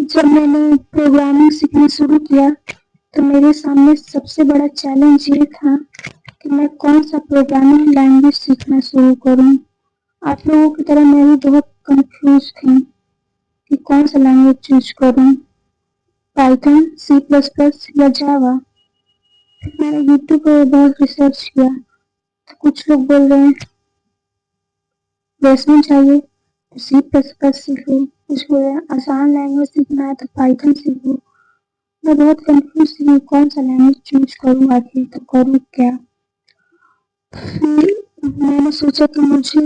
जब मैंने प्रोग्रामिंग सीखना शुरू किया तो मेरे सामने सबसे बड़ा चैलेंज ये था कि मैं कौन सा प्रोग्रामिंग लैंग्वेज सीखना शुरू करूं। आप लोगों की तरह मैं भी बहुत कंफ्यूज थी कि कौन सा लैंग्वेज चूज करूं, पाइथन, सी प्लस प्लस या जावा। फिर मैंने यूट्यूब पर बहुत रिसर्च किया तो कुछ लोग बोल रहे हैं प्लेसमेंट चाहिए तो सी प्लस प्लस सीखो, कुछ बोल रहे हैं आसान लैंग्वेज सीखना है तो पाइथन सीखो। मैं बहुत कंफ्यूज थी कि कौन सा लैंग्वेज चूज करूँ, आखिर तो करूँ क्या। फिर मैंने सोचा कि मुझे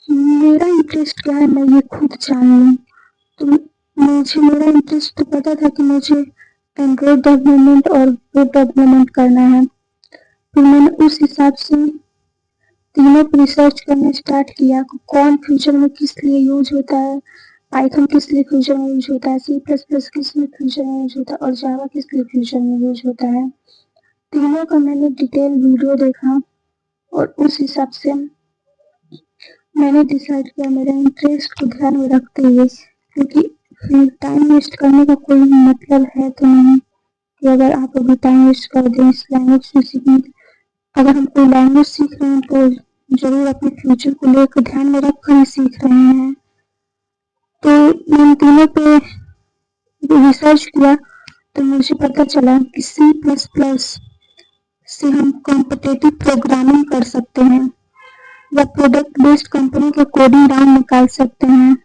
मेरा इंटरेस्ट क्या है मैं ये खुद जान लूँ। तो मुझे मेरा इंटरेस्ट तो पता था कि मुझे एंड्रॉयड डेवलपमेंट और वेब डेवलपमेंट करना है। फिर मैंने उस हिसाब से तीनों पर रिसर्च करना स्टार्ट किया, कौन फ्यूचर में किस लिए यूज होता है, पाइथन किस लिए फ्यूचर में यूज होता है, सी प्लस प्लस किस लिए फ्यूचर में यूज होता है और जावा किस लिए फ्यूचर में यूज होता है। तीनों का मैंने डिटेल वीडियो देखा और उस हिसाब से मैंने डिसाइड किया मेरे इंटरेस्ट को ध्यान में रखते हुए, क्योंकि टाइम वेस्ट करने का कोई मतलब है तो नहीं कि अगर आप अभी टाइम वेस्ट कर दें इस लैंग्वेज को सीखने। अगर हम कोई लैंग्वेज सीख रहे हैं तो जरूर अपने फ्यूचर को लेकर ध्यान में रख कर ही सीख रहे हैं। तो मैंने तीनों पे रिसर्च किया तो मुझे पता चला कि सी प्लस प्लस से हम कॉम्पिटिटिव प्रोग्रामिंग कर सकते हैं या प्रोडक्ट बेस्ड कंपनी के कोडिंग राउंड निकाल सकते हैं।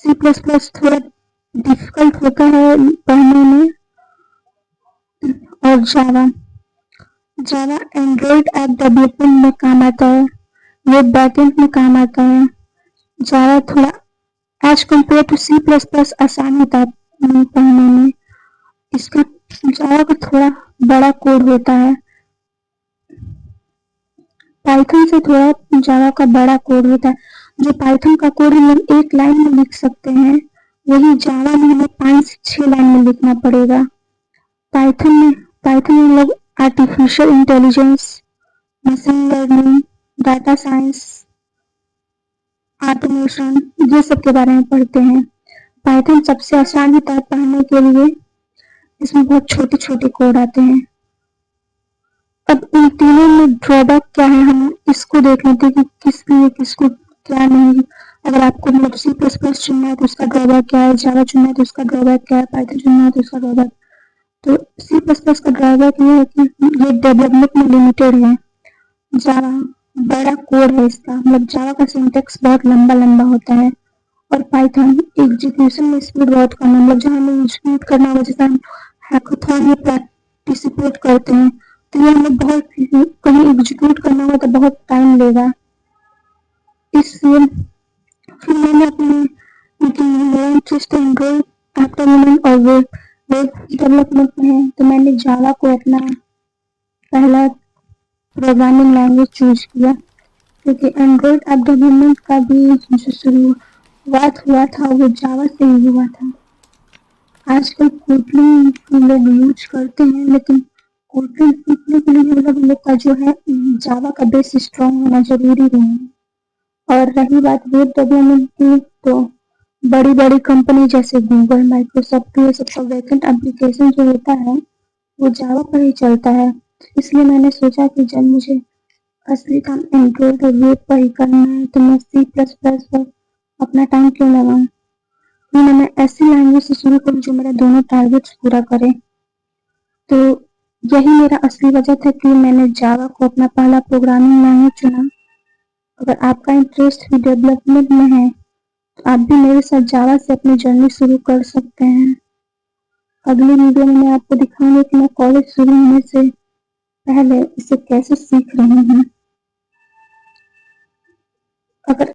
सी प्लस प्लस थोड़ा डिफिकल्ट होता है पढ़ने में। और जावा जावा एंड्रॉयड ऐप डेवलपमेंट में काम आता है, वेब बैकएंड में काम आता है। जावा थोड़ा as compare to C plus plus आसान होता है पढ़ने में। इसका जावा का थोड़ा बड़ा कोड होता है, पाइथन से थोड़ा जावा का बड़ा कोड होता है। जो पाइथन का कोड हम लोग एक लाइन में लिख सकते हैं वही जावा में हमें 5 से 6 लाइन में लिखना पड़ेगा। पाइथन में हम लोग artificial intelligence, machine learning, data science, automation ये सब के बारे में पढ़ते हैं। पाइथन सबसे आसान होता है पढ़ने के लिए, इसमें बहुत छोटे छोटे कोड आते हैं। अब इन तीनों में ड्रॉबैक क्या है हम इसको देख लेते हैं कि किस लिए किसको क्या नहीं। अगर आपको मतलब सी प्लस प्लस चुनना है तो उसका ड्रॉबैक क्या है, जावा चुनना है तो उसका ड्रॉबैक क्या है, पाइथन चुनना है तो उसका ड्रॉबैक। तो सी प्लस प्लस का ड्रॉबैक ये है कि ये डेवलपमेंट में लिमिटेड है। जावा बड़ा कोड है इसका, मतलब जावा का सिंटेक्स बहुत लंबा लंबा होता है। और पाइथन एग्जीक्यूशन में स्पीड बहुत कम है, मतलब जहाँ हमें एग्जीक्यूट करना होगा, जैसे हम हैकाथॉन में पार्टिसिपेट करते हैं तो ये हमें बहुत कहीं एग्जीक्यूट करना होगा तो बहुत टाइम लेगा। इसलिए फिर मैंने मेरा इंटरेस्ट एंड्रॉइड ऐप डेवलपमेंट और वेब डेवलपमेंट में है तो मैंने जावा को अपना पहला प्रोग्रामिंग लैंग्वेज चूज किया, क्योंकि एंड्रॉइड ऐप डेवलपमेंट का भी जो शुरुआत हुआ था वो जावा से ही हुआ था। आजकल कोटलिन लोग यूज करते हैं, लेकिन कोटलिन सीखने के लिए मतलब लोग का जो है जावा का बेस स्ट्रॉन्ग होना जरूरी नहीं है। और रही बात वेब डेवलपमेंट की तो बड़ी बड़ी कंपनी जैसे गूगल, माइक्रोसॉफ्ट ये सब का बैकएंड एप्लीकेशन जो होता है वो जावा पर ही चलता है। इसलिए मैंने सोचा कि जब मुझे असली काम एंड्रॉइड और वेब पर ही करना है तो मैं सी प्लस प्लस पर अपना टाइम क्यों लगाऊं। मैं ऐसी लैंग्वेज से शुरू करूं जो मेरा दोनों टारगेट्स पूरा करे। तो यही मेरा असली वजह था कि मैंने जावा को अपना पहला प्रोग्रामिंग लैंग्वेज चुना। अगर आपका इंटरेस्ट भी डेवलपमेंट में है तो आप भी मेरे साथ जावा से अपनी जर्नी शुरू कर सकते हैं। अगली वीडियो में मैं आपको दिखाऊंगी कि मैं कॉलेज शुरू होने से पहले इसे कैसे सीख रही हूँ। अगर